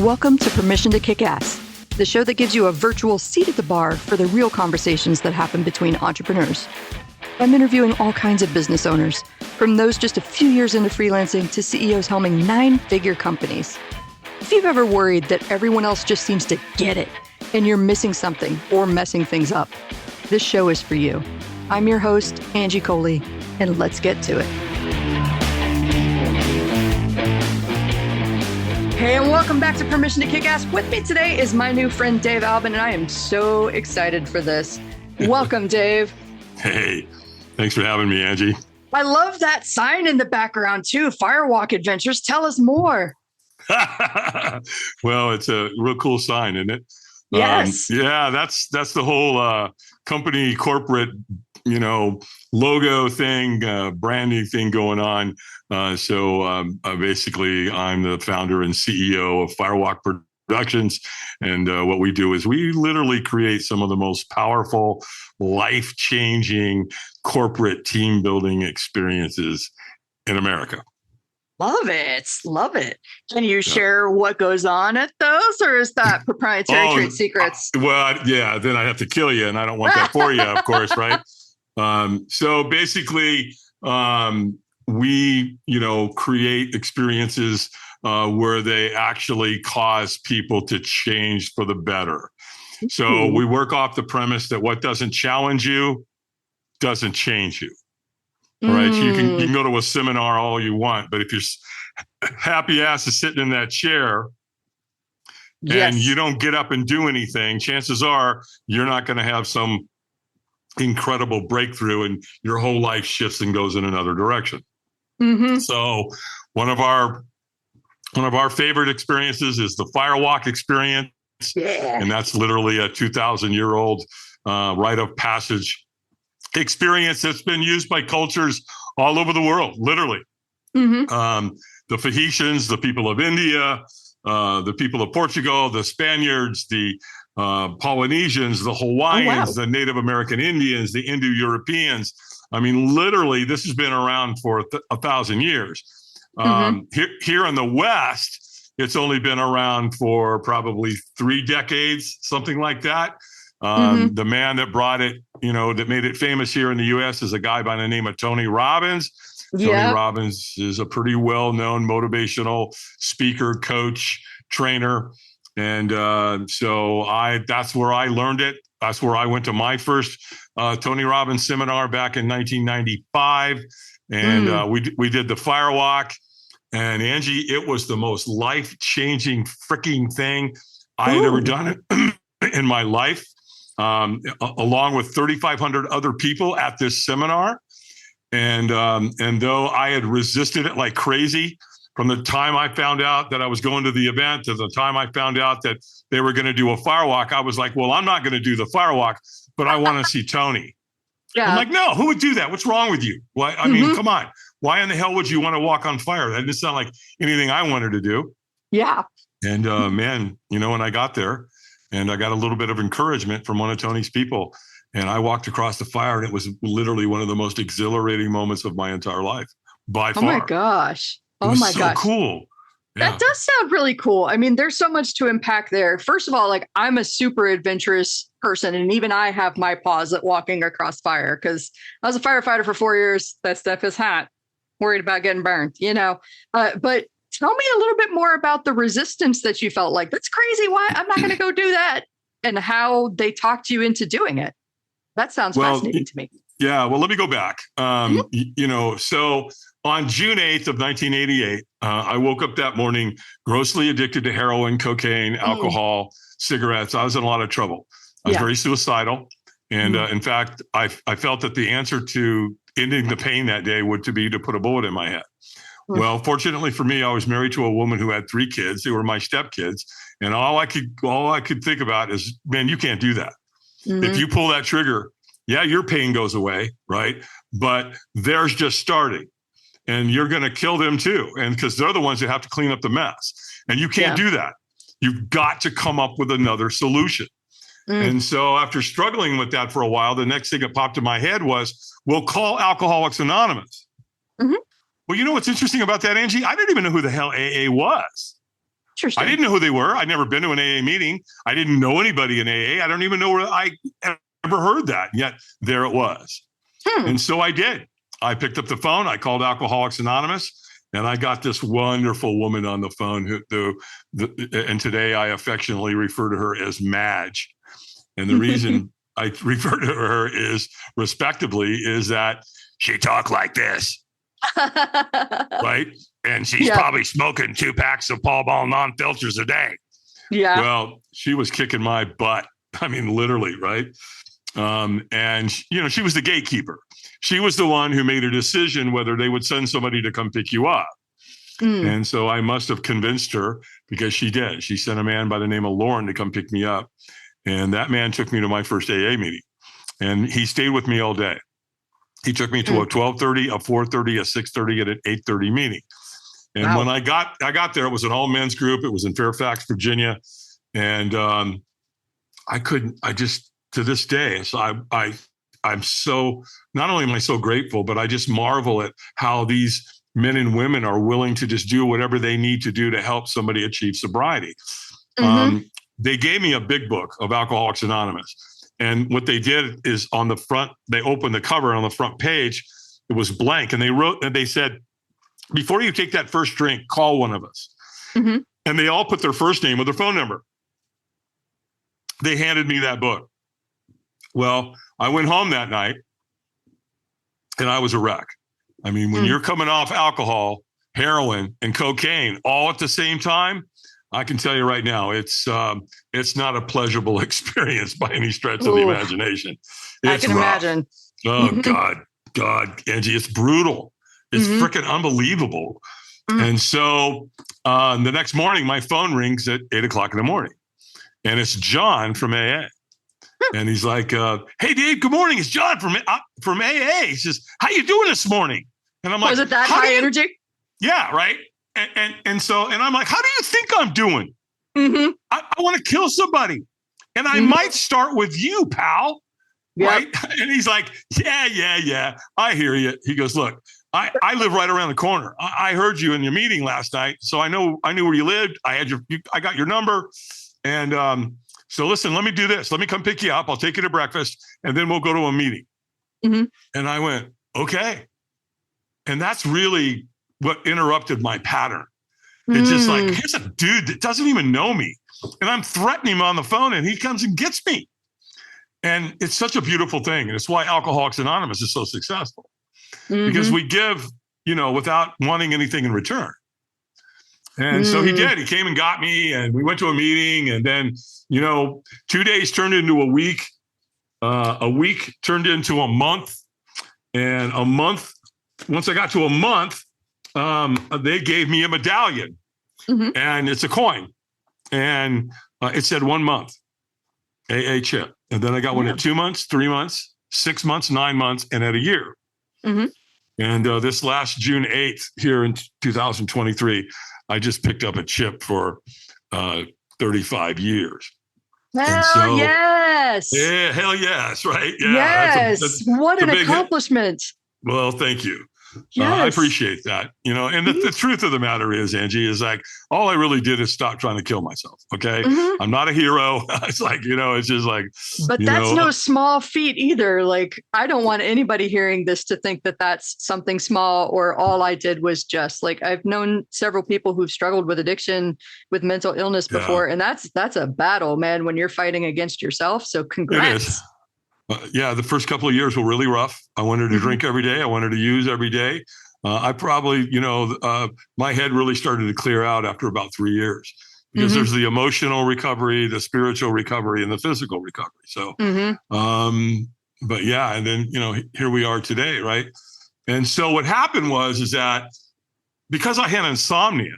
Welcome to Permission to Kick Ass, the show that gives you a virtual seat at the bar for the real conversations that happen between entrepreneurs. I'm interviewing all kinds of business owners, from those just a few years into freelancing to CEOs helming 9-figure companies. If you've ever worried that everyone else just seems to get it and you're missing something or messing things up, this show is for you. I'm your host, Angie Coley, and let's get to it. Hey, and welcome back to Permission to Kick Ass. With me today is my new friend, Dave Albin, and I am so excited for this. Welcome, Dave. Hey, thanks for having me, Angie. I love that sign in the background, too. Firewalk Adventures. Tell us more. Well, it's a real cool sign, isn't it? Yes. Yeah, that's the whole company corporate, logo thing, branding thing going on. So basically, I'm the founder and CEO of Firewalk Productions. And what we do is we literally create some of the most powerful, life-changing corporate team building experiences in America. Love it. Love it. Can you share what goes on at those, or is that proprietary trade secrets? Well, yeah, then I have to kill you, and I don't want that for you, of course, right? So basically, we, create experiences where they actually cause people to change for the better. So we work off the premise that what doesn't challenge you doesn't change you. All right. You can go to a seminar all you want, but if your happy ass is sitting in that chair and you don't get up and do anything, chances are you're not going to have some incredible breakthrough and your whole life shifts and goes in another direction. Mm-hmm. So one of our favorite experiences is the Firewalk experience. Yeah. And that's literally a 2,000-year-old rite of passage experience that's been used by cultures all over the world, literally. Mm-hmm. The Phoenicians, the people of India, the people of Portugal, the Spaniards, the Polynesians, the Hawaiians, the Native American Indians, the Indo-Europeans. I mean, literally, this has been around for 1,000 years. Here in the West, it's only been around for probably 3 decades, something like that. The man that brought it, that made it famous here in the U.S. is a guy by the name of Tony Robbins. Tony Robbins is a pretty well-known motivational speaker, coach, trainer. And so that's where I learned it. That's where I went to my first Tony Robbins seminar back in 1995. And we did the Firewalk. And Angie, it was the most life-changing freaking thing I had ever done in my life. Along with 3,500 other people at this seminar. And though I had resisted it like crazy from the time I found out that I was going to the event to the time I found out that they were going to do a Firewalk, I was like, well, I'm not going to do the Firewalk, but I want to see Tony. Yeah. I'm like, no, who would do that? What's wrong with you? Why? I mean, come on. Why in the hell would you want to walk on fire? That didn't sound like anything I wanted to do. Yeah. And man, when I got there, and I got a little bit of encouragement from one of Tony's people. And I walked across the fire, and it was literally one of the most exhilarating moments of my entire life, by far. Oh, my gosh. It was so cool. Yeah. That does sound really cool. I mean, there's so much to unpack there. First of all, I'm a super adventurous person, and even I have my pause at walking across fire because I was a firefighter for 4 years. That stuff is hot. Worried about getting burned, But tell me a little bit more about the resistance that you felt like. That's crazy. Why? I'm not going to go do that. And how they talked you into doing it. That sounds fascinating to me. Yeah. Well, let me go back. So on June 8th of 1988, I woke up that morning grossly addicted to heroin, cocaine, alcohol, cigarettes. I was in a lot of trouble. I was very suicidal. And in fact, I felt that the answer to ending the pain that day would be to put a bullet in my head. Well, fortunately for me, I was married to a woman who had 3 kids. They were my stepkids. And all I could think about is, man, you can't do that. If you pull that trigger, your pain goes away, right? But theirs just starting. And you're going to kill them too. And because they're the ones that have to clean up the mess. And you can't do that. You've got to come up with another solution. And so after struggling with that for a while, the next thing that popped in my head was, we'll call Alcoholics Anonymous. Well, you know what's interesting about that, Angie? I didn't even know who the hell AA was. I Interesting. didn't know who they were. I'd never been to an AA meeting. I didn't know anybody in AA. I don't even know where I ever heard that. Yet there it was. And so I did. I picked up the phone. I called Alcoholics Anonymous, and I got this wonderful woman on the phone and today I affectionately refer to her as Madge. And the reason I refer to her is respectably is that she talked like this, right? And she's probably smoking 2 packs of Pall Mall non-filters a day. Yeah. Well, she was kicking my butt. I mean, literally, right? And she was the gatekeeper. She was the one who made a decision whether they would send somebody to come pick you up. And so I must have convinced her, because she did. She sent a man by the name of Lauren to come pick me up. And that man took me to my first AA meeting, and he stayed with me all day. He took me to a 12:30, a 4:30, a 6:30, and an 8:30 meeting. And when I got there, it was an all men's group. It was in Fairfax, Virginia. And to this day, so I'm so, not only am I so grateful, but I just marvel at how these men and women are willing to just do whatever they need to do to help somebody achieve sobriety. They gave me a big book of Alcoholics Anonymous. And what they did is on the front, they opened the cover, and on the front page, it was blank. And they said, before you take that first drink, call one of us. And they all put their first name with their phone number. They handed me that book. Well, I went home that night and I was a wreck. I mean, when you're coming off alcohol, heroin, and cocaine all at the same time, I can tell you right now, it's not a pleasurable experience by any stretch of the imagination. I can imagine. Oh, God, Angie, it's brutal. It's freaking unbelievable. And so the next morning, my phone rings at 8:00 in the morning, and it's John from AA. And he's like, "Hey, Dave, good morning. It's John from AA." He says, "How you doing this morning?" And I'm like, was it that high energy? Yeah, right. And I'm like, "How do you think I'm doing?" I want to kill somebody, and I might start with you, pal. Yep. Right? And he's like, yeah. I hear you. He goes, "Look, I live right around the corner. I heard you in your meeting last night, so I knew where you lived. I got your number, and so listen, let me do this. Let me come pick you up. I'll take you to breakfast, and then we'll go to a meeting." And I went, okay. And that's really what interrupted my pattern. It's just like, here's a dude that doesn't even know me, and I'm threatening him on the phone, and he comes and gets me. And it's such a beautiful thing. And it's why Alcoholics Anonymous is so successful, because we give, without wanting anything in return. And so he did. He came and got me, and we went to a meeting, and then, 2 days turned into a week. A week turned into a month, and a month. Once I got to a month, they gave me a medallion, and it's a coin, and it said 1 month AA chip. And then I got one at 2 months, 3 months, 6 months, 9 months, and at a year. And this last June 8th here in 2023, I just picked up a chip for 35 years. Hell yes. Yeah, hell yes, right? Yeah, yes. What an accomplishment. Well, thank you. Yes. I appreciate that, and the truth of the matter is, Angie, is like, all I really did is stop trying to kill myself. Okay. I'm not a hero. It's like, it's just like, but that's no small feat either. Like, I don't want anybody hearing this to think that that's something small, or all I did was just like, I've known several people who've struggled with addiction, with mental illness before. And that's a battle, man, when you're fighting against yourself. So congrats. The first couple of years were really rough. I wanted to drink every day. I wanted to use every day. I probably, my head really started to clear out after about 3 years, because there's the emotional recovery, the spiritual recovery, and the physical recovery. So, but yeah, and then, here we are today, right? And so what happened is that because I had insomnia,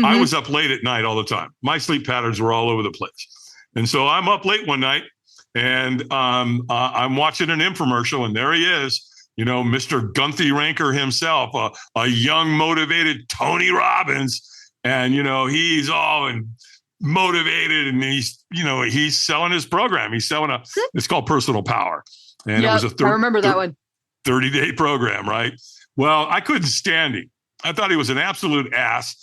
I was up late at night all the time. My sleep patterns were all over the place. And so I'm up late one night, and I'm watching an infomercial, and there he is, Mr. Gunthy Ranker himself, a young, motivated Tony Robbins. And, he's all motivated, and he's selling his program. He's selling it's called Personal Power. And it was I remember that one. 30-day program, right? Well, I couldn't stand him. I thought he was an absolute ass.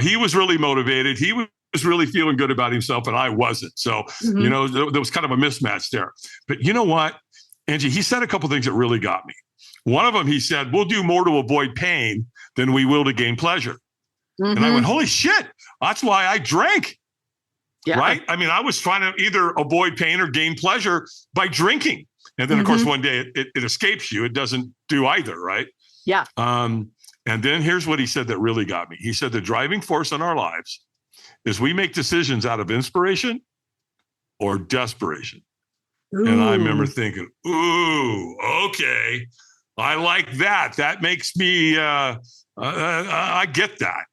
He was really motivated. He was was really feeling good about himself and I wasn't. So, there was kind of a mismatch there. But you know what, Angie, he said a couple of things that really got me. One of them, he said, we'll do more to avoid pain than we will to gain pleasure. And I went, holy shit, that's why I drank. Yeah. Right? I mean, I was trying to either avoid pain or gain pleasure by drinking. And then, of course, one day it escapes you. It doesn't do either, right? Yeah. And then here's what he said that really got me. He said the driving force in our lives is we make decisions out of inspiration or desperation. Ooh. And I remember thinking, ooh, okay, I like that. That makes me, I get that.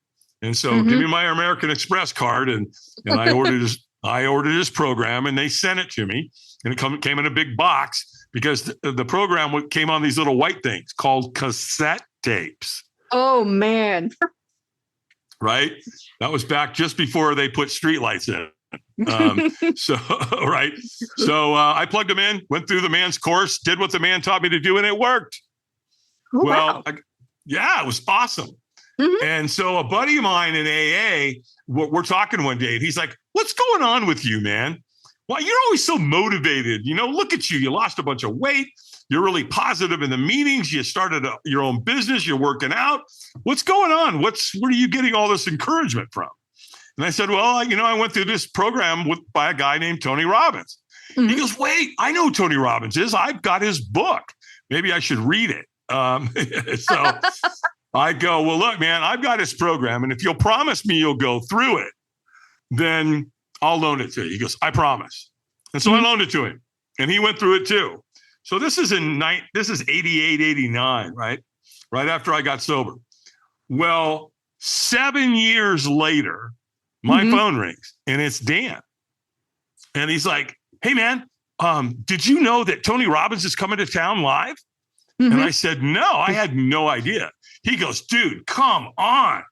And so give me my American Express card. And I ordered this program and they sent it to me. And it came in a big box because the program came on these little white things called cassette tapes. Oh, man. Right? That was back just before they put streetlights in. Right. So I plugged them in, went through the man's course, did what the man taught me to do, and it worked. Oh, wow. It was awesome. And so a buddy of mine in AA, we're talking one day, and he's like, what's going on with you, man? Well, you're always so motivated. Look at you. You lost a bunch of weight. You're really positive in the meetings. You started your own business. You're working out. What's going on? Where are you getting all this encouragement from? And I said, well, I went through this program by a guy named Tony Robbins. He goes, wait, I know who Tony Robbins is. I've got his book. Maybe I should read it. So I go, well, look, man, I've got his program. And if you'll promise me you'll go through it, then I'll loan it to you. He goes, I promise. And so I loaned it to him and he went through it too. So this is 88, 89, right? Right after I got sober. Well, 7 years later, my phone rings and it's Dan. And he's like, hey man, did you know that Tony Robbins is coming to town live? And I said, no, I had no idea. He goes, dude, come on.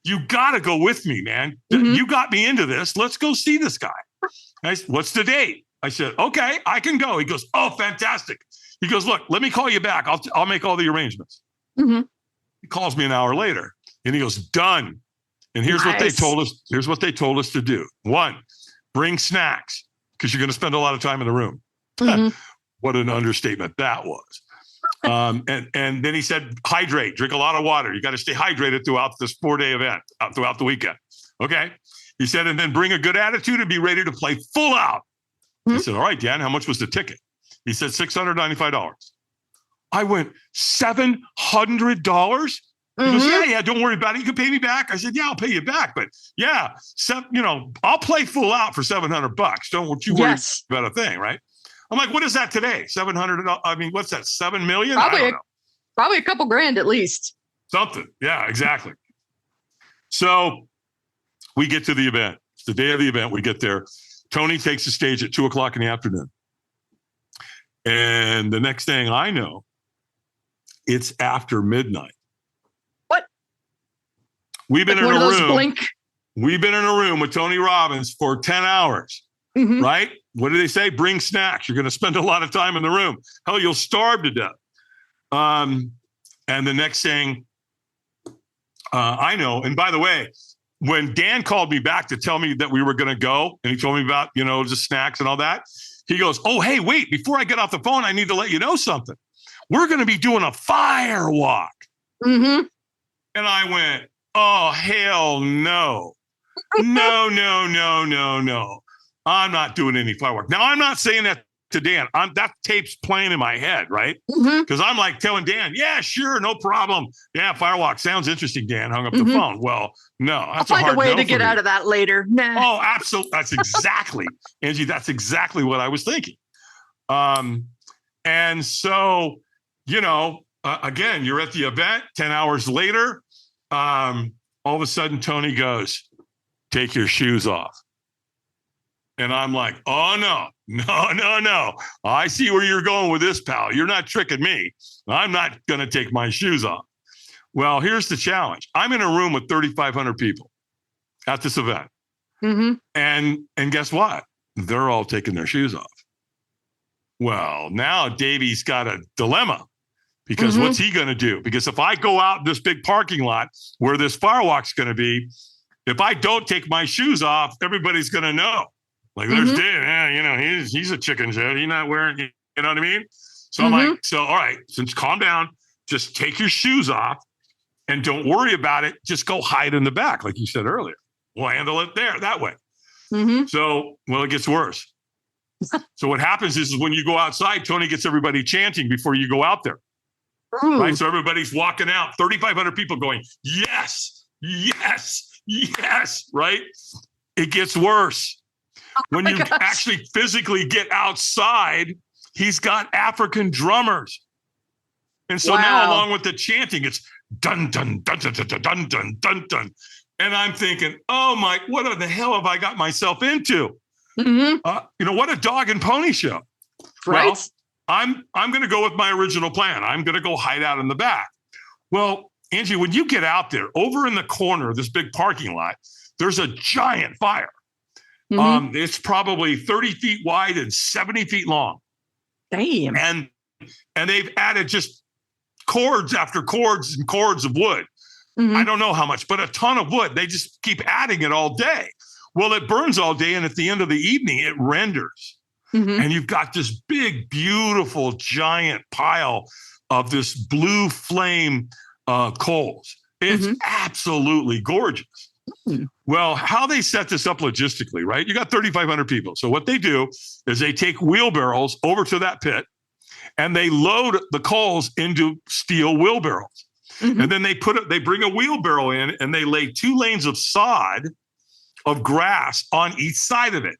You got to go with me, man. You got me into this. Let's go see this guy. I said, what's the date? I said, okay, I can go. He goes, oh, fantastic. He goes, look, let me call you back. I'll make all the arrangements. He calls me an hour later and he goes, done. And here's what they told us. Here's what they told us to do. 1, bring snacks because you're going to spend a lot of time in the room. What an understatement that was. And then he said, hydrate, drink a lot of water. You got to stay hydrated throughout this 4-day event, throughout the weekend. Okay. He said, and then bring a good attitude and be ready to play full out. I said, all right, Dan, how much was the ticket? He said, $695. I went, $700? He goes, yeah, don't worry about it. You can pay me back. I said, yeah, I'll pay you back. But yeah, I'll play full out for $700. Don't you worry about a thing, right? I'm like, what is that today? 700. I mean, what's that? 7 million? Probably a couple grand at least. Something. Yeah, exactly. So we get to the event. It's the day of the event. We get there. Tony takes the stage at 2:00 in the afternoon. And the next thing I know, it's after midnight. What? We've been in a room. We've been in a room with Tony Robbins for 10 hours. Right? What do they say? Bring snacks. You're going to spend a lot of time in the room. Hell, you'll starve to death. And the next thing I know, and by the way, when Dan called me back to tell me that we were going to go, and he told me about, the snacks and all that, he goes, oh, hey, wait, before I get off the phone, I need to let you know something. We're going to be doing a fire walk. And I went, oh, hell no. No. I'm not doing any fireworks. Now, I'm not saying that to Dan. That tape's playing in my head, right? Because I'm like telling Dan, yeah, sure, no problem. Yeah, firewalk sounds interesting, Dan. Hung up the phone. Well, no. That's I'll find a way to get out of that later. Nah. Oh, absolutely. That's exactly, Angie, that's exactly what I was thinking. And so, again, you're at the event 10 hours later. All of a sudden, Tony goes, take your shoes off. And I'm like, oh, no. I see where you're going with this, pal. You're not tricking me. I'm not going to take my shoes off. Well, here's the challenge. I'm in a room with 3,500 people at this event. And guess what? They're all taking their shoes off. Well, now Davey's got a dilemma because what's he going to do? Because if I go out in this big parking lot where this firewalk's going to be, if I don't take my shoes off, everybody's going to know. Like, there's Mhm. Dave. Yeah, you know, he's a chicken shit. He's not wearing, you know what I mean? So I'm like, so, all right, since calm down, just take your shoes off and don't worry about it. Just go hide in the back, like you said earlier. We'll handle it there that way. Mhm. So, well, it gets worse. So what happens is when you go outside, Tony gets everybody chanting before you go out there. Ooh. Right. So everybody's walking out, 3,500 people going, yes, yes, yes. Right. It gets worse. When you actually physically get outside, he's got African drummers. And so now, along with the chanting, it's dun, dun, dun, dun, dun, dun, dun, dun, dun. And I'm thinking, oh my, what the hell have I got myself into? You know, what a dog and pony show. Right. Well, I'm going to go with my original plan. I'm going to go hide out in the back. Well, Angie, when you get out there, over in the corner of this big parking lot, there's a giant fire. It's probably 30 feet wide and 70 feet long. Damn. And they've added just cords after cords and cords of wood. I don't know how much, but a ton of wood. They just keep adding it all day. Well, it burns all day, and at the end of the evening, it renders. And you've got this big, beautiful, giant pile of this blue flame coals. It's absolutely gorgeous. Well, how they set this up logistically, right? You got 3,500 people. So what they do is they take wheelbarrows over to that pit, and they load the coals into steel wheelbarrows. And then they bring a wheelbarrow in, and they lay 2 lanes of sod of grass on each side of it,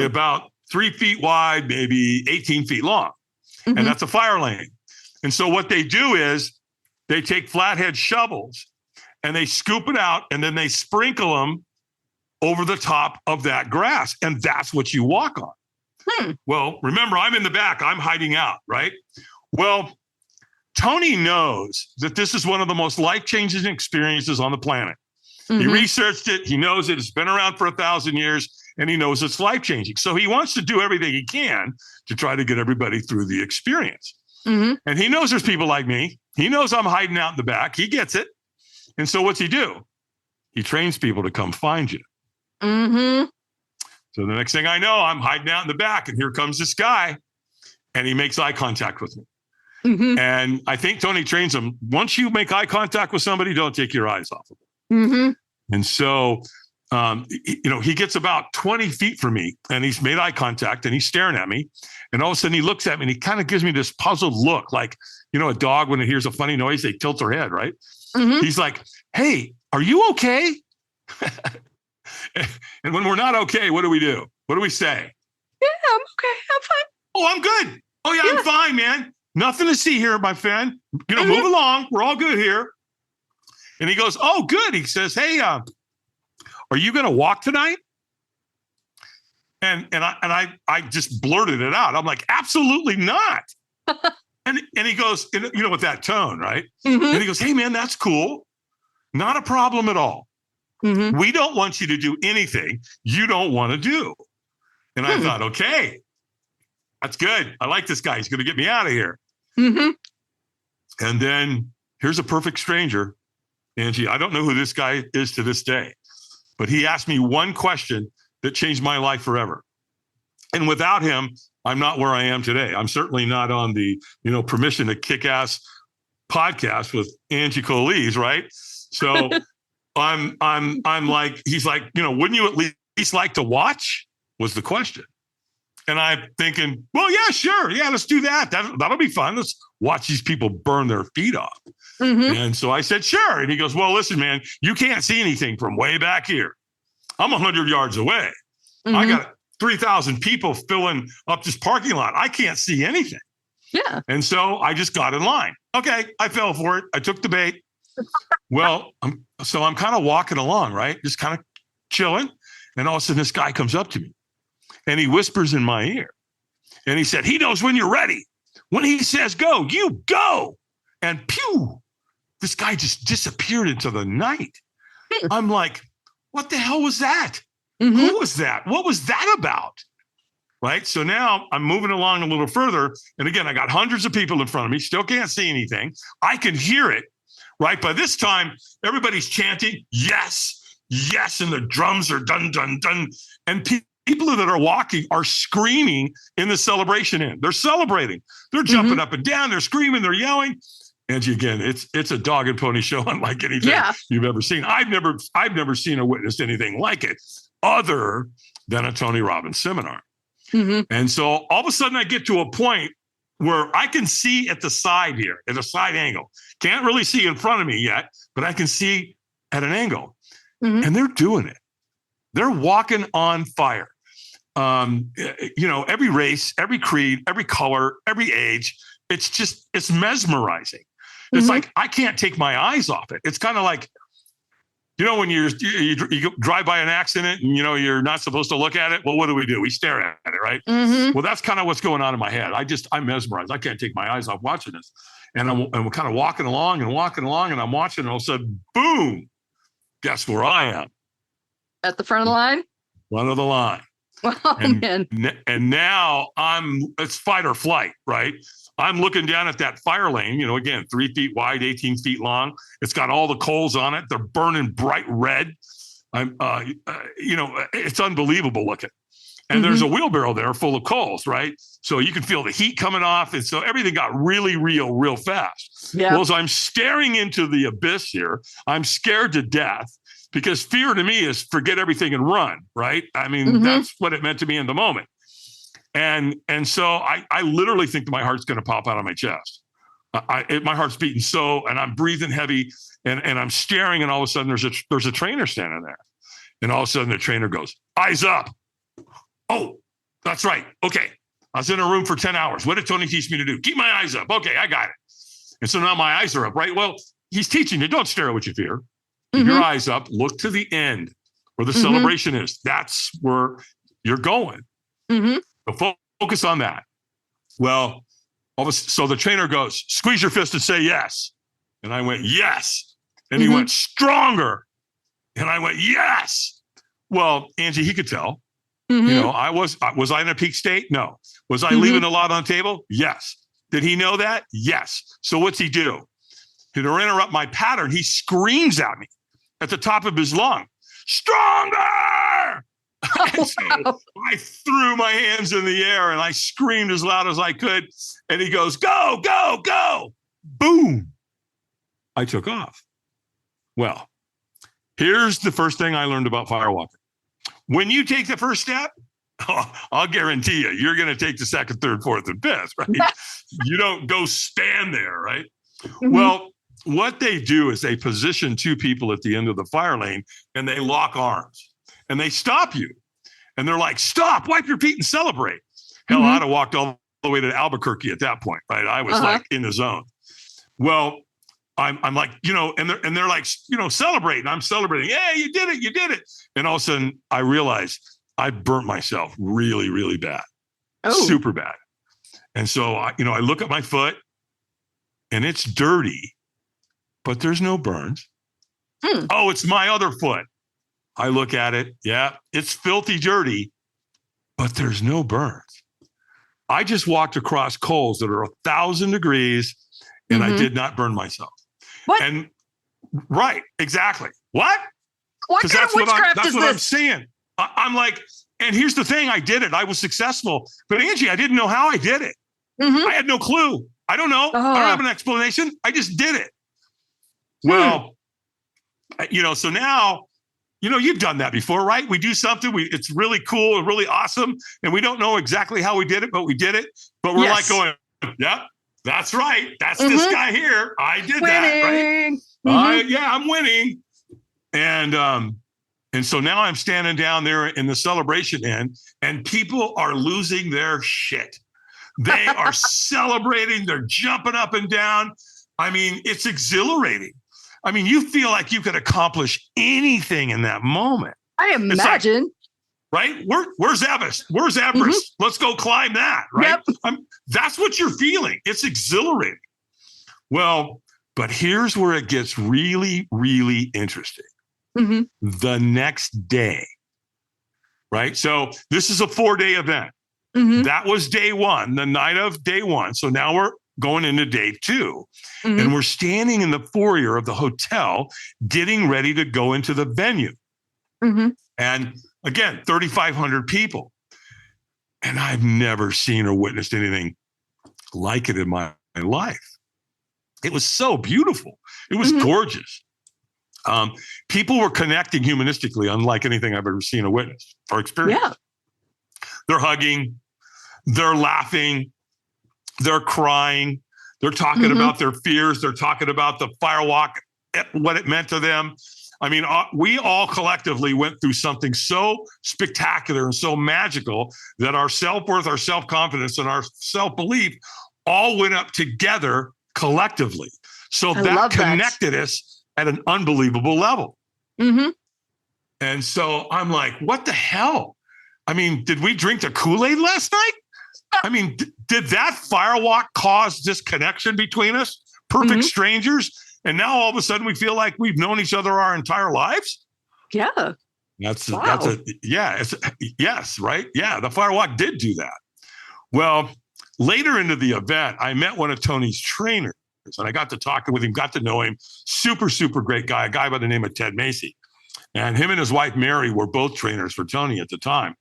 about 3 feet wide, maybe 18 feet long. And that's a fire lane. And so what they do is they take flathead shovels and they scoop it out, and then they sprinkle them over the top of that grass. And that's what you walk on. Well, remember, I'm in the back. I'm hiding out, right? Well, Tony knows that this is one of the most life-changing experiences on the planet. He researched it. He knows it. It's been around for 1,000 years, and he knows it's life-changing. So he wants to do everything he can to try to get everybody through the experience. And he knows there's people like me. He knows I'm hiding out in the back. He gets it. And so what's he do? He trains people to come find you. So the next thing I know, I'm hiding out in the back, and here comes this guy, and he makes eye contact with me. And I think Tony trains him. Once you make eye contact with somebody, don't take your eyes off of them. And so, you know, he gets about 20 feet from me, and he's made eye contact, and he's staring at me. And all of a sudden he looks at me, and he kind of gives me this puzzled look, like, you know, a dog, when it hears a funny noise, they tilt their head, right? He's like, hey, are you okay? And when we're not okay, what do we do? What do we say? Yeah, I'm okay. I'm fine. Oh, I'm good. Oh, yeah, I'm fine, man. Nothing to see here, my friend. You know, move along. We're all good here. And he goes, oh, good. He says, hey, are you going to walk tonight? And I just blurted it out. I'm like, absolutely not. and he goes, you know, with that tone, right? And he goes, hey, man, that's cool. Not a problem at all. We don't want you to do anything you don't want to do. And I thought, okay, that's good. I like this guy. He's going to get me out of here. And then here's a perfect stranger, Angie. I don't know who this guy is to this day, but he asked me one question that changed my life forever. And without him, I'm not where I am today. I'm certainly not on the, you know, Permission to Kick Ass podcast with Angie Colese, right? So I'm like, he's like, you know, wouldn't you at least like to watch? Was the question. And I'm thinking, well, yeah, sure. Yeah, let's do that. That'll be fun. Let's watch these people burn their feet off. And so I said, sure. And he goes, well, listen, man, you can't see anything from way back here. I'm 100 yards away. I got 3,000 people filling up this parking lot. I can't see anything. Yeah. And so I just got in line. Okay, I fell for it. I took the bait. Well, I'm kind of walking along, right? Just kind of chilling. And all of a sudden, this guy comes up to me. And he whispers in my ear. And he said, he knows when you're ready. When he says go, you go. And pew, this guy just disappeared into the night. I'm like, what the hell was that? Who was that? What was that about? Right? So now I'm moving along a little further. And again, I got hundreds of people in front of me. Still can't see anything. I can hear it. Right? By this time, everybody's chanting, yes, yes, and the drums are dun, dun, dun. And people that are walking are screaming in the celebration end. They're celebrating. They're jumping up and down. They're screaming. They're yelling. Angie, again, it's a dog and pony show unlike anything you've ever seen. I've never seen or witnessed anything like it other than a Tony Robbins seminar. And so all of a sudden I get to a point where I can see at the side here, at a side angle. Can't really see in front of me yet, but I can see at an angle. And they're doing it. They're walking on fire. Every race, every creed, every color, every age, it's mesmerizing. It's like, I can't take my eyes off it. It's kind of like, when you drive by an accident and, you're not supposed to look at it. Well, what do? We stare at it, right? Well, that's kind of what's going on in my head. I'm mesmerized. I can't take my eyes off watching this. And we're kind of walking along, and I'm watching, and all of a sudden, boom, guess where I am? At the front of the line? Front of the line. Oh, man. And now it's fight or flight, right? I'm looking down at that fire lane, again, 3 feet wide, 18 feet long. It's got all the coals on it. They're burning bright red. It's unbelievable looking. And there's a wheelbarrow there full of coals, right? So you can feel the heat coming off. And so everything got really real fast. Yeah. Well, as I'm staring into the abyss here, I'm scared to death, because fear to me is forget everything and run, right? I mean, that's what it meant to me in the moment. And so I literally think that my heart's going to pop out of my chest. My heart's beating and I'm breathing heavy, and I'm staring, and all of a sudden there's a trainer standing there. And all of a sudden the trainer goes, eyes up. Oh, that's right. Okay. I was in a room for 10 hours. What did Tony teach me to do? Keep my eyes up. Okay, I got it. And so now my eyes are up, right? Well, he's teaching you, don't stare at what you fear. Keep your eyes up, look to the end where the celebration is. That's where you're going. So focus on that. Well, so the trainer goes, squeeze your fist and say yes. And I went, yes. And he went, stronger. And I went, yes. Well, Angie, he could tell. Was I in a peak state? No. Was I leaving a lot on the table? Yes. Did he know that? Yes. So what's he do? To interrupt my pattern, he screams at me at the top of his lung, stronger! And so I threw my hands in the air and I screamed as loud as I could. And he goes, go, go, go. Boom. I took off. Well, here's the first thing I learned about firewalking. When you take the first step, I'll guarantee you're going to take the second, third, fourth, and fifth, right? You don't go stand there, right? Well, what they do is they position two people at the end of the fire lane, and they lock arms, and they stop you. And they're like, stop, wipe your feet and celebrate. Hell, I'd have walked all the way to Albuquerque at that point, right? I was like in the zone. Well, I'm like, and they're like, celebrating. I'm celebrating. Yeah, you did it. You did it. And all of a sudden I realized I burnt myself really, really bad. Super bad. And so I look at my foot, and it's dirty, but there's no burns. Oh, it's my other foot. I look at it. Yeah, it's filthy dirty, but there's no burns. I just walked across coals that are 1,000 degrees, and I did not burn myself. What? And right, exactly. What? What kind of witchcraft that's is what this? I'm saying. I'm like, and here's the thing: I did it. I was successful, but Angie, I didn't know how I did it. I had no clue. I don't know. I don't have an explanation. I just did it. Well, so now, you've done that before, right? We do something. It's really cool and really awesome, and we don't know exactly how we did it, but we did it. But we're like going, yep. That's right. That's this guy here. I did that, right? I'm winning. And so now I'm standing down there in the celebration end, and people are losing their shit. They are celebrating. They're jumping up and down. I mean, it's exhilarating. I mean, you feel like you could accomplish anything in that moment. I imagine. Right? Where's Everest? Where's Everest? Let's go climb that, right? Yep. That's what you're feeling. It's exhilarating. Well, but here's where it gets really, really interesting. The next day, right? So this is a 4-day event. That was day one, the night of day one. So now we're going into day two. And we're standing in the foyer of the hotel, getting ready to go into the venue. Mm-hmm. And again, 3,500 people. And I've never seen or witnessed anything like it in my life. It was so beautiful. It was gorgeous. People were connecting humanistically, unlike anything I've ever seen or witnessed or experienced. Yeah. They're hugging, they're laughing, they're crying, they're talking about their fears, they're talking about the firewalk, what it meant to them. I mean, we all collectively went through something so spectacular and so magical that our self-worth, our self-confidence, and our self-belief all went up together collectively. So that connected us at an unbelievable level. Mm-hmm. And so I'm like, what the hell? I mean, did we drink the Kool-Aid last night? I mean, did that firewalk cause this connection between us? Perfect strangers. And now all of a sudden we feel like we've known each other our entire lives. Yeah. Yes, right. Yeah. The firewalk did do that. Well, later into the event, I met one of Tony's trainers and I got to talking with him, got to know him. Super, super great guy, a guy by the name of Ted Macy. And him and his wife, Mary, were both trainers for Tony at the time.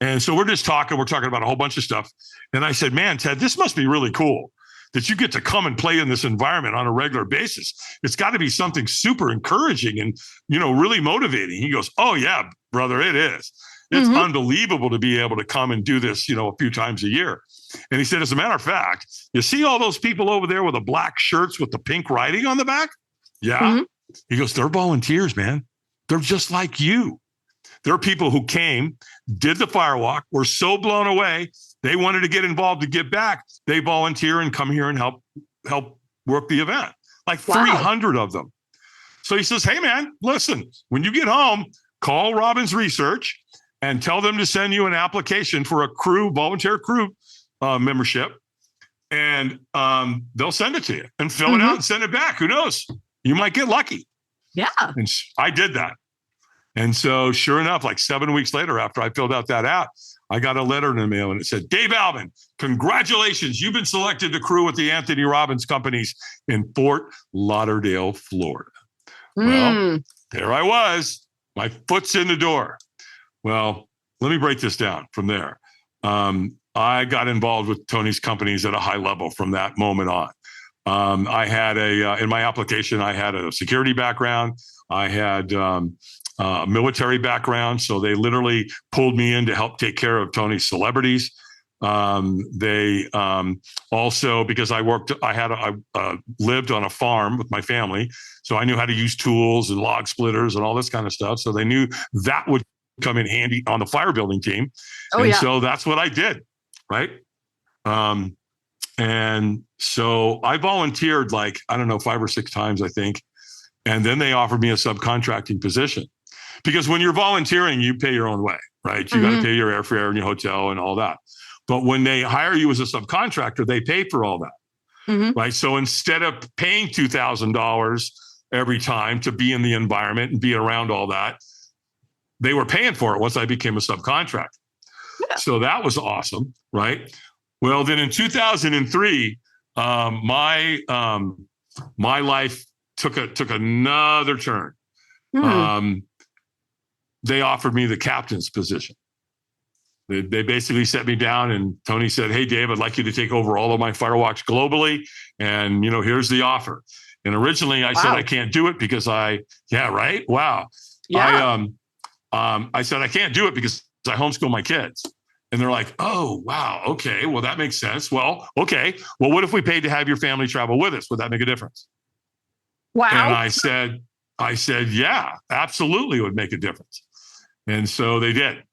And so we're just talking, we're talking about a whole bunch of stuff. And I said, man, Ted, this must be really cool that you get to come and play in this environment on a regular basis. It's got to be something super encouraging and, really motivating. He goes, oh yeah, brother, it is. It's unbelievable to be able to come and do this, a few times a year. And he said, as a matter of fact, you see all those people over there with the black shirts with the pink writing on the back? Yeah. He goes, they're volunteers, man. They're just like you. There are people who came, did the firewalk, were so blown away, they wanted to get involved to give back. They volunteer and come here and help work the event. Like 300 of them. So he says, hey, man, listen, when you get home, call Robbins Research and tell them to send you an application for a volunteer crew membership. And they'll send it to you and fill it out and send it back. Who knows? You might get lucky. Yeah. And I did that. And so sure enough, like 7 weeks later, after I filled out that app, I got a letter in the mail and it said, Dave Albin, congratulations. You've been selected to crew with the Anthony Robbins companies in Fort Lauderdale, Florida. Well, there I was. My foot's in the door. Well, let me break this down from there. I got involved with Tony's companies at a high level from that moment on. I had in my application, I had a security background. I had military background. So they literally pulled me in to help take care of Tony's celebrities. They also, because I lived on a farm with my family. So I knew how to use tools and log splitters and all this kind of stuff. So they knew that would come in handy on the fire building team. So that's what I did. Right. And so I volunteered 5 or 6 times, I think. And then they offered me a subcontracting position because when you're volunteering, you pay your own way, right? You got to pay your airfare and your hotel and all that. But when they hire you as a subcontractor, they pay for all that, right? So instead of paying $2,000 every time to be in the environment and be around all that, they were paying for it once I became a subcontractor. Yeah. So that was awesome, right? Well, then in 2003, my life took another turn. They offered me the captain's position. They basically set me down and Tony said, hey, Dave, I'd like you to take over all of my firewalks globally. And, here's the offer. And originally I said, I can't do it because I said, I can't do it because I homeschool my kids. And they're like, oh, wow. Okay. Well, that makes sense. Well, okay. Well, what if we paid to have your family travel with us? Would that make a difference? Wow. And I said, yeah, absolutely. It would make a difference. And so they did.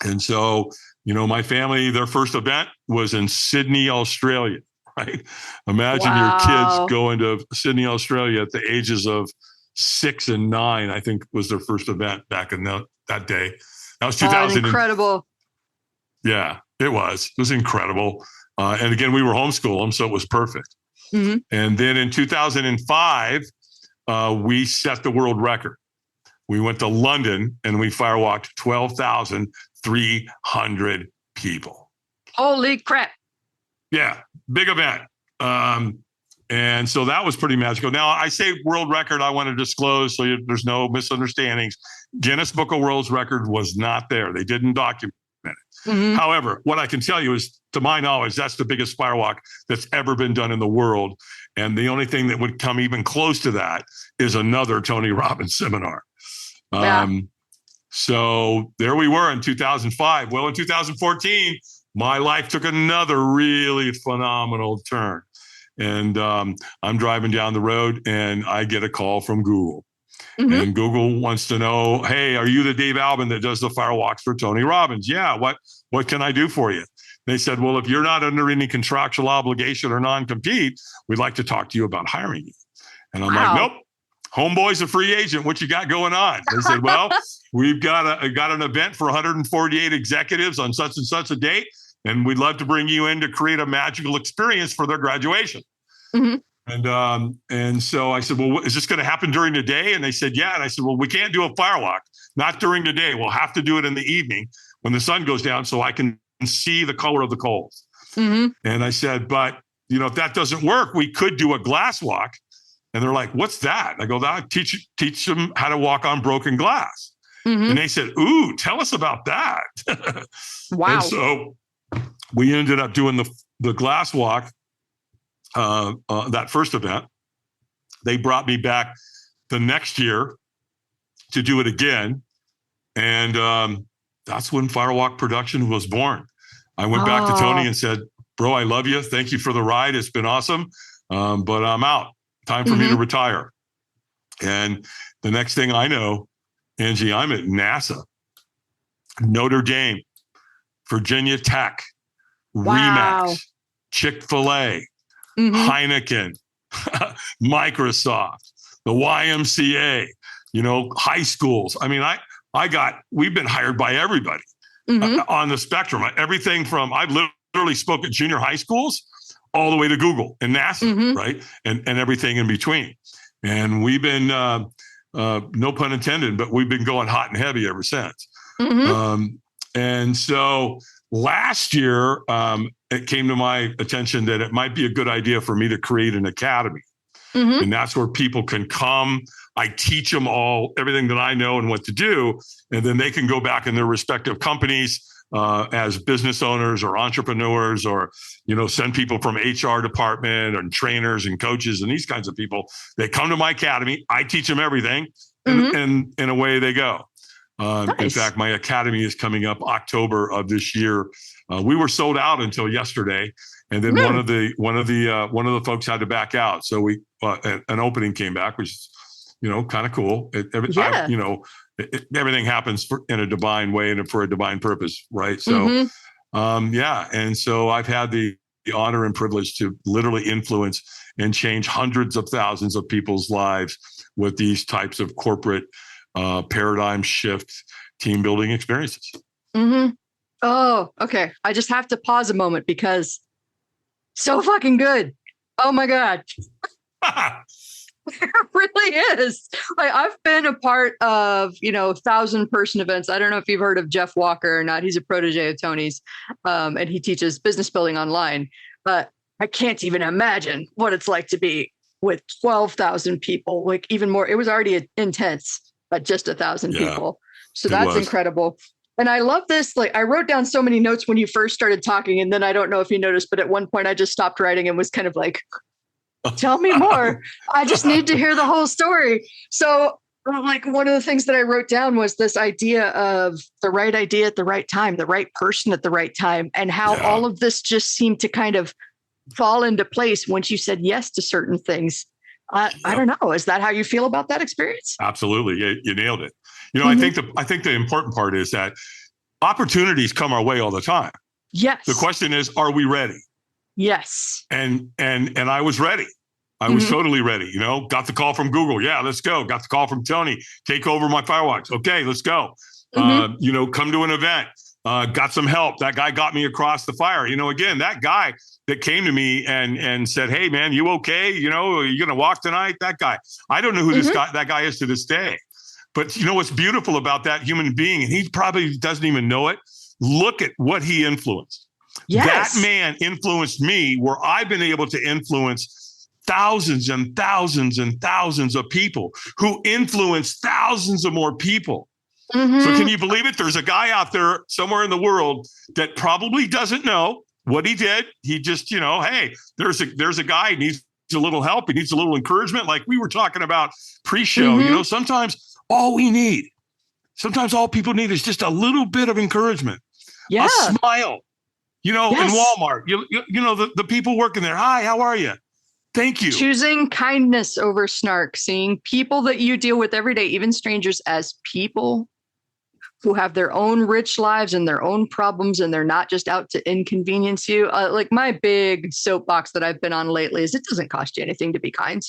And so, my family, their first event was in Sydney, Australia, right? Imagine your kids going to Sydney, Australia at the ages of 6 and 9, I think was their first event back in that day. That was 2000. Incredible. Yeah, it was. It was incredible. And again, we were homeschooling them, so it was perfect. And then in 2005, we set the world record. We went to London and we firewalked 12,300 people. Holy crap. Yeah, big event. And And so that was pretty magical. Now, I say world record, I want to disclose so there's no misunderstandings. Guinness Book of World Records was not there. They didn't document it. Mm-hmm. However, what I can tell you is, to my knowledge, that's the biggest firewalk that's ever been done in the world. And the only thing that would come even close to that is another Tony Robbins seminar. Yeah. So there we were in 2005. Well, in 2014, my life took another really phenomenal turn. And I'm driving down the road and I get a call from Google. Mm-hmm. And Google wants to know, hey, are you the Dave Albin that does the firewalks for Tony Robbins? Yeah. What can I do for you? They said, well, if you're not under any contractual obligation or non-compete, we'd like to talk to you about hiring you. And I'm like, nope, homeboy's a free agent. What you got going on? They said, well, we've got an event for 148 executives on such and such a date. And we'd love to bring you in to create a magical experience for their graduation. Mm-hmm. And so I said, well, is this going to happen during the day? And they said, yeah. And I said, well, we can't do a firewalk, not during the day. We'll have to do it in the evening when the sun goes down so I can see the color of the coals. Mm-hmm. And I said, but if that doesn't work, we could do a glass walk. And they're like, what's that? I go, that teach them how to walk on broken glass. Mm-hmm. And they said, ooh, tell us about that. Wow. And so we ended up doing the glass walk, that first event. They brought me back the next year to do it again. And that's when Firewalk Production was born. I went back to Tony and said, bro, I love you. Thank you for the ride. It's been awesome. But I'm out. Time for me to retire. And the next thing I know, Angie, I'm at NASA, Notre Dame, Virginia Tech, Remax, Chick-fil-A, Heineken, Microsoft, the YMCA, high schools. I mean, we've been hired by everybody on the spectrum. Everything from, I've literally spoke at junior high schools all the way to Google and NASA, right? And everything in between. And we've been, no pun intended, but we've been going hot and heavy ever since. And so last year, it came to my attention that it might be a good idea for me to create an academy. And that's where people can come. I teach them everything that I know and what to do. And then they can go back in their respective companies as business owners or entrepreneurs, or, send people from HR department and trainers and coaches and these kinds of people. They come to my academy. I teach them everything and away they go. Nice. In fact, my academy is coming up October of this year. We were sold out until yesterday, and then one of the folks had to back out. So an opening came back, which is kind of cool. Everything happens in a divine way and for a divine purpose, right? So and so I've had the honor and privilege to literally influence and change hundreds of thousands of people's lives with these types of corporate paradigm shift team building experiences. Oh, okay. I just have to pause a moment because so fucking good. Oh my God. It really is. I've been a part of, 1,000-person events. I don't know if you've heard of Jeff Walker or not. He's a protege of Tony's, and he teaches business building online. But I can't even imagine what it's like to be with 12,000 people, like even more. It was already intense, but just 1,000 people. So that's incredible. And I love this. Like, I wrote down so many notes when you first started talking, and then I don't know if you noticed, but at one point I just stopped writing and was kind of like, tell me more. I just need to hear the whole story. So like one of the things that I wrote down was this idea of the right idea at the right time, the right person at the right time, and how all of this just seemed to kind of fall into place once you said yes to certain things. I don't know. Is that how you feel about that experience? Absolutely. You nailed it. I think the important part is that opportunities come our way all the time. Yes. The question is, are we ready? Yes. And I was ready. I was totally ready. Got the call from Google. Yeah, let's go. Got the call from Tony. Take over my firewalks. Okay, let's go. Come to an event. Got some help. That guy got me across the fire. Again, that guy that came to me and said, hey man, you okay? Are you going to walk tonight? That guy. I don't know who that guy is to this day. But what's beautiful about that human being, and he probably doesn't even know it. Look at what he influenced. Yes. That man influenced me, where I've been able to influence thousands and thousands and thousands of people who influence thousands of more people. Mm-hmm. So can you believe it? There's a guy out there somewhere in the world that probably doesn't know what he did. He just, hey, there's a guy who needs a little help. He needs a little encouragement. Like we were talking about pre-show, Mm-hmm. Sometimes all people need is just a little bit of encouragement, Yeah. a smile, Yes. in Walmart, the people working there. Hi, how are you? Thank you. Choosing kindness over snark, seeing people that you deal with every day, even strangers, as people who have their own rich lives and their own problems, and they're not just out to inconvenience you. Like my big soapbox that I've been on lately is it doesn't cost you anything to be kind.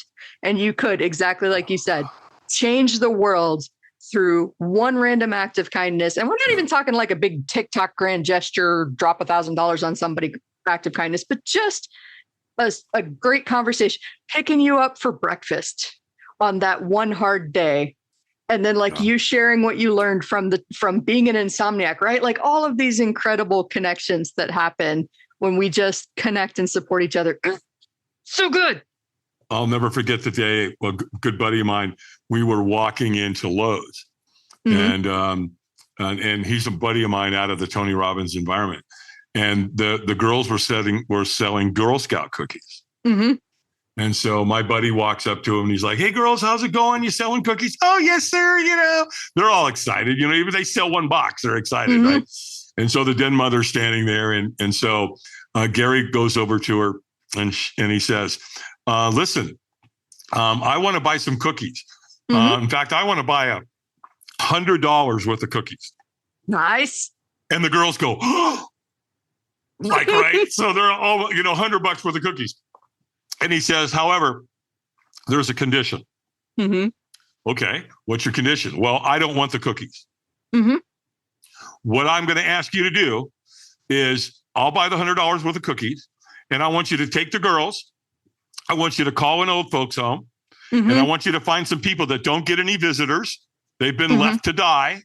And you could, exactly like you said, change the world through one random act of kindness. And we're not even talking like a big TikTok grand gesture, drop $1,000 on somebody act of kindness, but just a great conversation, picking you up for breakfast on that one hard day. And then you sharing what you learned from being an insomniac, right? Like all of these incredible connections that happen when we just connect and support each other. So good. I'll never forget the day, a good buddy of mine, we were walking into Lowe's, Mm-hmm. and he's a buddy of mine out of the Tony Robbins environment. And the girls were selling Girl Scout cookies. Mm-hmm. And so my buddy walks up to him and he's like, "Hey girls, how's it going? You selling cookies?" "Oh, yes, sir." They're all excited. Even they sell one box, they're excited, Mm-hmm. right? And so the den mother's standing there. And so Gary goes over to her and he says, "Listen, I want to buy some cookies. Mm-hmm. In fact, I want to buy $100 worth of cookies." Nice. And the girls go, "Oh," like, right? So they're all, $100 worth of cookies. And he says, "However, there's a condition." Mm-hmm. "Okay, what's your condition?" "Well, I don't want the cookies. Mm-hmm. What I'm going to ask you to do is I'll buy the $100 worth of cookies, and I want you to take the girls. I want you to call an old folks home, Mm-hmm. and I want you to find some people that don't get any visitors. They've been Mm-hmm. left to die.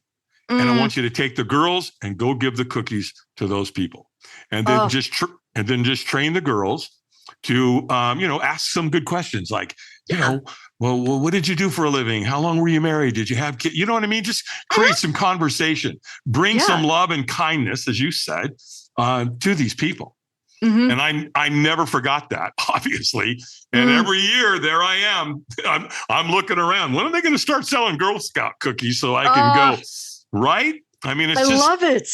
And I want you to take the girls and go give the cookies to those people, and then just train the girls to ask some good questions like, well, what did you do for a living? How long were you married? Did you have kids? You know what I mean? Just create some conversation, bring some love and kindness, as you said, to these people. Mm-hmm. And I never forgot that, obviously. And every year there I am, I'm looking around. When are they going to start selling Girl Scout cookies so I can go? Right? I mean, I love it.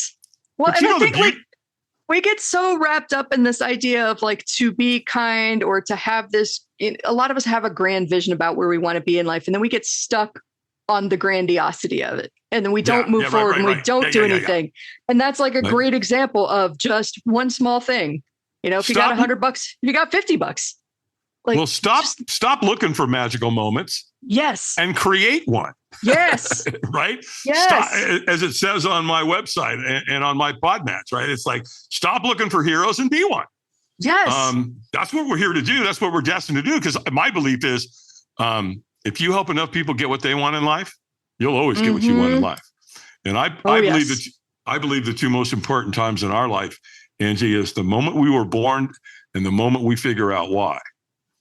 Well, and I think we get so wrapped up in this idea of to be kind or to have this. A lot of us have a grand vision about where we want to be in life, and then we get stuck on the grandiosity of it, and then we don't move forward and we don't do anything. And that's a great example of just one small thing. If you got $100, if you got $50, stop looking for magical moments. Yes. And create one. Yes. Right? Yes. Stop, as it says on my website and on my Podmatch, right? It's stop looking for heroes and be one. Yes. That's what we're here to do. That's what we're destined to do. Because my belief is if you help enough people get what they want in life, you'll always get what you want in life. And I believe the two most important times in our life, Angie, is the moment we were born and the moment we figure out why.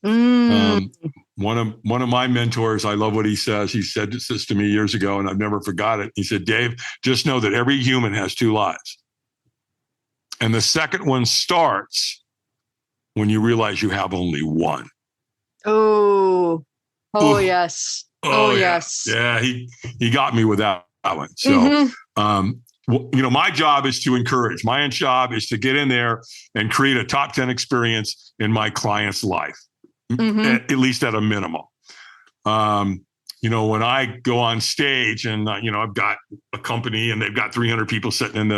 One of my mentors, I love what he says. He said this to me years ago, and I've never forgot it. He said, "Dave, just know that every human has two lives. And the second one starts when you realize you have only one." Oh, Ooh. Yes. Yes. Yeah, he got me with that one. So, my job is to encourage. My job is to get in there and create a top 10 experience in my client's life. At least at a minimum. When I go on stage and I've got a company and they've got 300 people sitting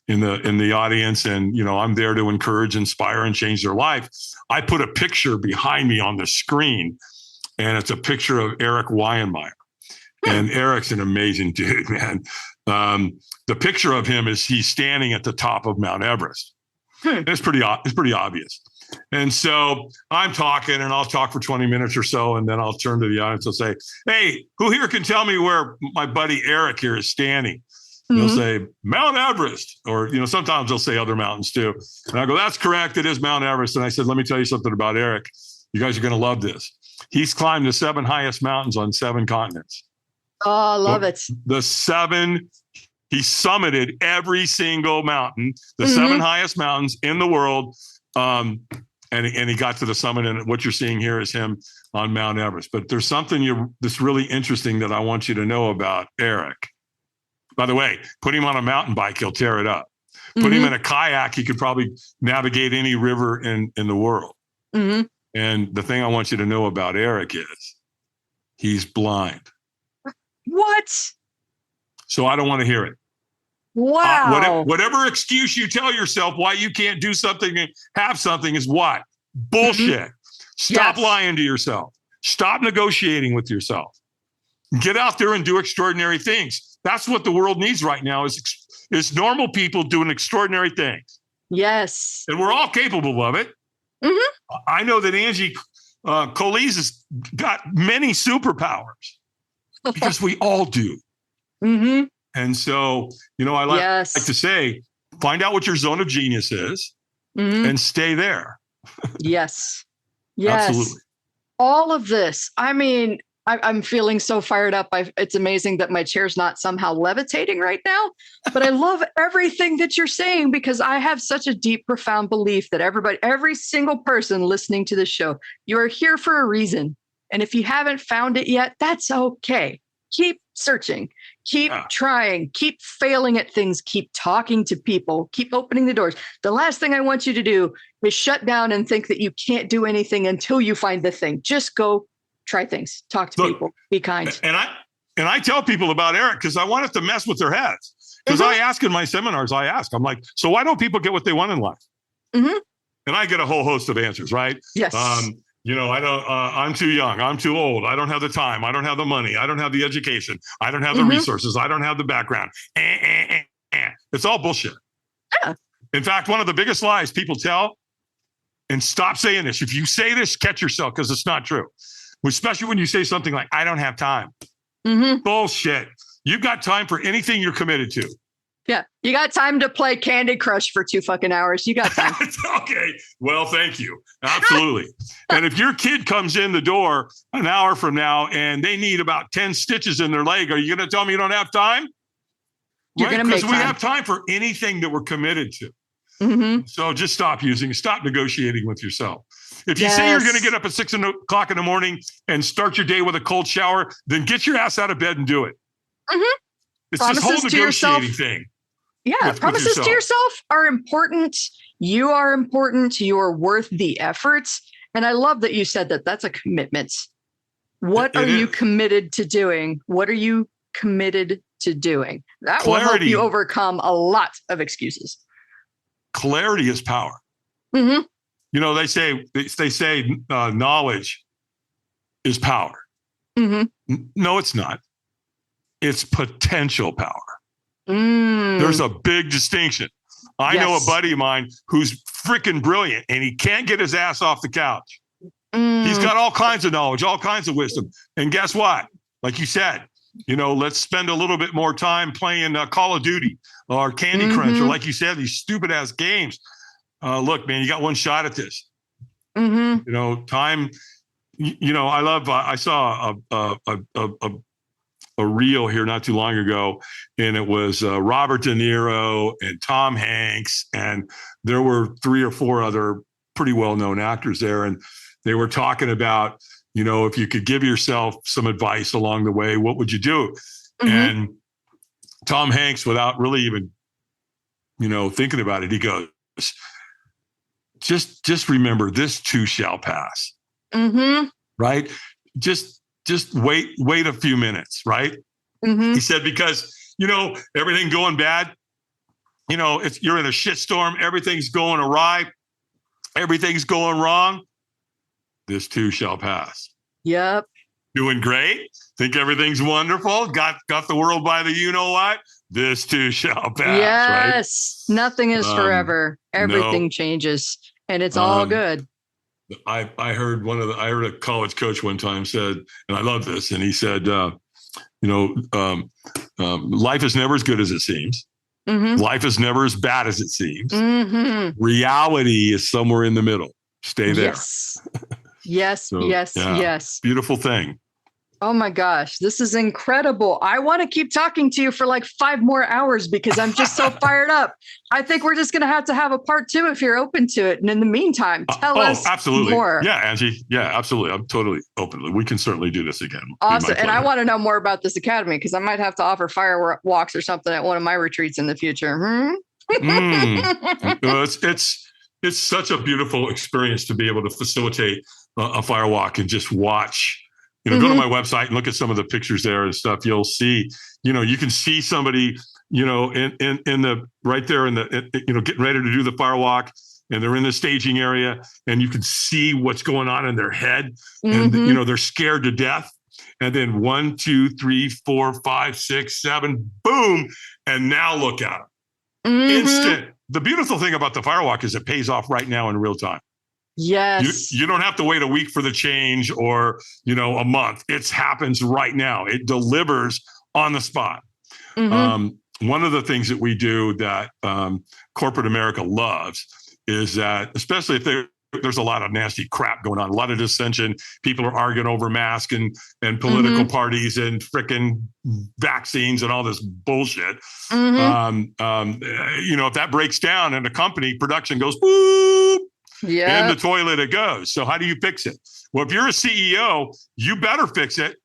in the audience, and I'm there to encourage, inspire, and change their life. I put a picture behind me on the screen, and it's a picture of Eric Weihenmayer. And Eric's an amazing dude, man. The picture of him is he's standing at the top of Mount Everest. It's pretty obvious. And so I'm talking, and I'll talk for 20 minutes or so, and then I'll turn to the audience and say, "Hey, who here can tell me where my buddy Eric here is standing?" And they'll say, "Mount Everest," or sometimes they'll say other mountains too. And I go, "That's correct, it is Mount Everest." And I said, "Let me tell you something about Eric. You guys are going to love this. He's climbed the 7 highest mountains on 7 continents. Oh, I love it. He summited every single mountain, the 7 highest mountains in the world. And he got to the summit, and what you're seeing here is him on Mount Everest. But there's something that's really interesting that I want you to know about Eric. By the way, put him on a mountain bike, he'll tear it up. Put him in a kayak, he could probably navigate any river in the world. And the thing I want you to know about Eric is he's blind. What? So I don't want to hear it. Wow. Whatever excuse you tell yourself why you can't do something and have something is what? Bullshit. Stop lying to yourself. Stop negotiating with yourself. Get out there and do extraordinary things. That's what the world needs right now is normal people doing extraordinary things. Yes. And we're all capable of it. I know that Angie Colise has got many superpowers because we all do. And so, I like to say, find out what your zone of genius is and stay there. Yes. Absolutely. All of this. I mean, I'm feeling so fired up. It's amazing that my chair's not somehow levitating right now, but I love everything that you're saying because I have such a deep, profound belief that every single person listening to this show, you are here for a reason. And if you haven't found it yet, that's okay. Keep searching, keep trying, keep failing at things, keep talking to people, keep opening the doors. The last thing I want you to do is shut down and think that you can't do anything until you find the thing. Just go try things, talk to people, be kind. And I tell people about Eric because I want it to mess with their heads. Because I ask in my seminars, I'm like, so why don't people get what they want in life? And I get a whole host of answers, right? Yes. I'm too young. I'm too old. I don't have the time. I don't have the money. I don't have the education. I don't have the resources. I don't have the background. It's all bullshit. Yeah. In fact, one of the biggest lies people tell, and stop saying this. If you say this, catch yourself because it's not true. Especially when you say something like, I don't have time. Bullshit. You've got time for anything you're committed to. Yeah. You got time to play Candy Crush for 2 fucking hours. You got time. Okay. Well, thank you. Absolutely. And if your kid comes in the door an hour from now and they need about 10 stitches in their leg, are you going to tell me you don't have time? You're going to make time. Because we have time for anything that we're committed to. So just stop negotiating with yourself. If you say you're going to get up at 6 o'clock in the morning and start your day with a cold shower, then get your ass out of bed and do it. It's promises this whole negotiating thing. Yeah, promises to yourself are important. You are important. You are worth the efforts. And I love that you said that. That's a commitment. What are you committed to doing? What are you committed to doing? That will help you overcome a lot of excuses. Clarity is power. They say knowledge is power. No, it's not. It's potential power. There's a big distinction. I know a buddy of mine who's freaking brilliant and he can't get his ass off the couch. He's got all kinds of knowledge, all kinds of wisdom. And guess what? Like you said, let's spend a little bit more time playing Call of Duty or Candy Crunch, or like you said, these stupid ass games. Look, man, you got one shot at this. Time. I love. I saw a reel here not too long ago, and it was Robert De Niro and Tom Hanks, and there were 3 or 4 other pretty well-known actors there, and they were talking about, if you could give yourself some advice along the way, what would you do? And Tom Hanks, without really even, thinking about it, he goes, just remember, this too shall pass. Right? Just wait a few minutes, right? He said, because, everything going bad, you're in a shitstorm, everything's going awry, everything's going wrong. This too shall pass. Yep. Doing great. Think everything's wonderful. Got the world by the what? This too shall pass. Yes. Right? Nothing is forever. Everything changes, and it's all good. I heard a college coach one time said, and I love this, and he said, life is never as good as it seems. Life is never as bad as it seems. Reality is somewhere in the middle. Stay there. Yes. Yes, So, yes, yeah, yes. beautiful thing. Oh my gosh, this is incredible. I want to keep talking to you for like 5 more hours because I'm just so fired up. I think we're just going to have a part 2 if you're open to it. And in the meantime, tell us absolutely. more. Yeah, Angie. Yeah, absolutely. I'm totally open. We can certainly do this again. Awesome. And I want to know more about this academy because I might have to offer firewalks or something at one of my retreats in the future. It's such a beautiful experience to be able to facilitate a firewalk and just watch. Go to my website and look at some of the pictures there and stuff. You'll see, you can see somebody, in the right there in the, getting ready to do the firewalk, and they're in the staging area, and you can see what's going on in their head, and they're scared to death. And then 1, 2, 3, 4, 5, 6, 7, boom, and now look at them. Instant. The beautiful thing about the firewalk is it pays off right now in real time. Yes. You don't have to wait a week for the change or, a month. It happens right now. It delivers on the spot. One of the things that we do that corporate America loves is that, especially if there's a lot of nasty crap going on, a lot of dissension, people are arguing over masks and political parties and frickin' vaccines and all this bullshit. If that breaks down in a company, production goes, boop. Yeah. In the toilet it goes. So how do you fix it? Well, if you're a CEO, you better fix it,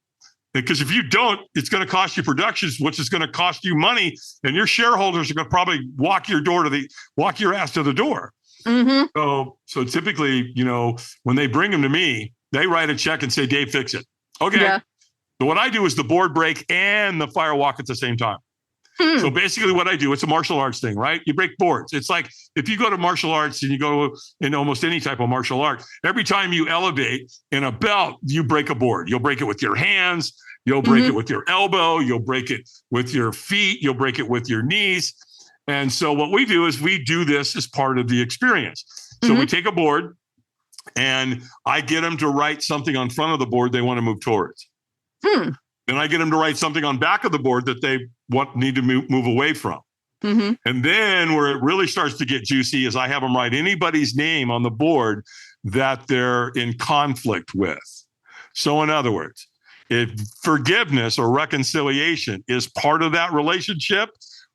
because if you don't, it's going to cost you productions, which is going to cost you money, and your shareholders are going to probably walk your ass to the door. So typically, when they bring them to me, they write a check and say, Dave, fix it. Okay. Yeah. So what I do is the board break and the firewalk at the same time. So basically what I do, it's a martial arts thing, right? You break boards. It's like if you go to martial arts and you go in almost any type of martial art, every time you elevate in a belt, you break a board. You'll break it with your hands. You'll break it with your elbow. You'll break it with your feet. You'll break it with your knees. And so what we do is we do this as part of the experience. So we take a board and I get them to write something on front of the board they want to move towards. Then I get them to write something on back of the board that they need to move away from. And then where it really starts to get juicy is I have them write anybody's name on the board that they're in conflict with. So in other words, if forgiveness or reconciliation is part of that relationship,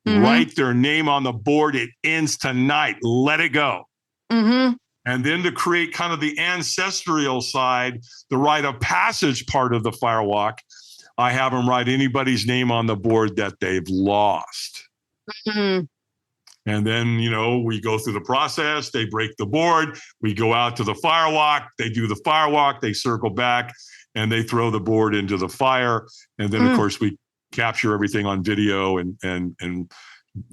write their name on the board. It ends tonight. Let it go. And then to create kind of the ancestral side, the rite of passage part of the firewalk, I have them write anybody's name on the board that they've lost. And then, we go through the process. They break the board. We go out to the firewalk. They do the firewalk. They circle back and they throw the board into the fire. And then, of course, we capture everything on video and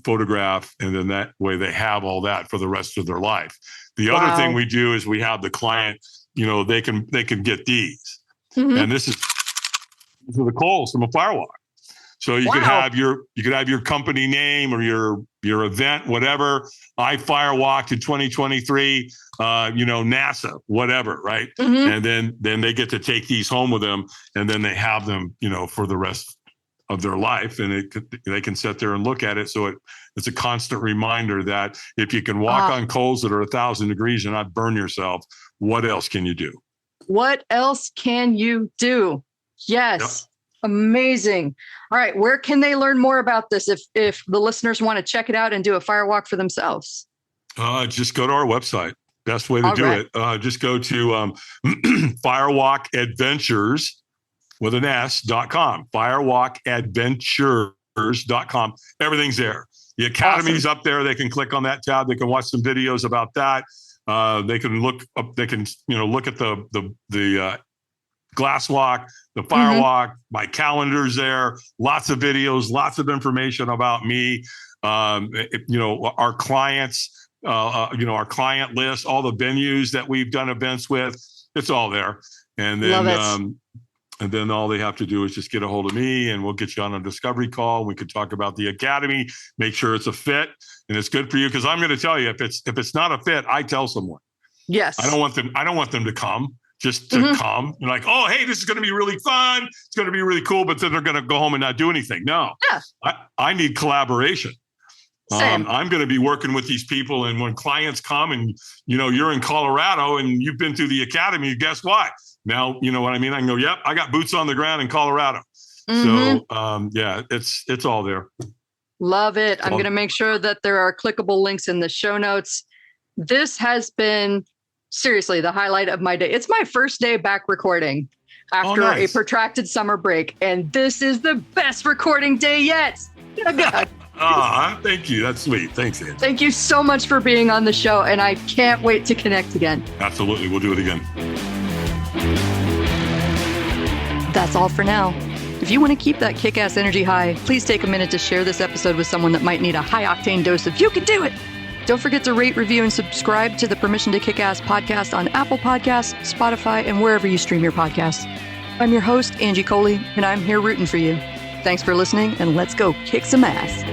photograph. And then that way they have all that for the rest of their life. The other thing we do is we have the client, they can get these. And this is for the calls from a firewalk. So you could have your company name or your event, whatever. I firewalked in 2023, NASA, whatever, right? And then they get to take these home with them, and then they have them, for the rest of their life, and they can sit there and look at it. So it's a constant reminder that if you can walk on coals that are 1,000 degrees and not burn yourself, what else can you do? What else can you do? Yes. Yep. Amazing. All right. Where can they learn more about this if the listeners want to check it out and do a firewalk for themselves? Just go to our website. Best way to do it. Just go to firewalkadventures with an S.com. Firewalkadventures.com. Everything's there. The academy's up there. They can click on that tab. They can watch some videos about that. They can look up. They can look at the glass walk, the firewalk. My calendar's there. Lots of videos. Lots of information about me. Our clients. Our client list. All the venues that we've done events with. It's all there. And then. And then all they have to do is just get a hold of me, and we'll get you on a discovery call. We could talk about the academy, make sure it's a fit and it's good for you. Because I'm going to tell you, if it's not a fit, I tell someone. Yes. I don't want them to come just to come and like, oh, hey, this is going to be really fun. It's going to be really cool. But then they're going to go home and not do anything. No. Yeah. I need collaboration. Same. I'm going to be working with these people. And when clients come and, you're in Colorado and you've been through the academy, guess what? Now, you know what I mean? I can go, yep, I got boots on the ground in Colorado. So, it's all there. Love it. I'm going to make sure that there are clickable links in the show notes. This has been seriously the highlight of my day. It's my first day back recording after a protracted summer break. And this is the best recording day yet. Oh, God. Thank you. That's sweet. Thanks, Angie. Thank you so much for being on the show. And I can't wait to connect again. Absolutely. We'll do it again. That's all for now. If you want to keep that kick-ass energy high, please take a minute to share this episode with someone that might need a high-octane dose of "you can do it." Don't forget to rate, review, and subscribe to the Permission to Kick-Ass podcast on Apple Podcasts, Spotify, and wherever you stream your podcasts. I'm your host, Angie Coley, and I'm here rooting for you. Thanks for listening, and let's go kick some ass.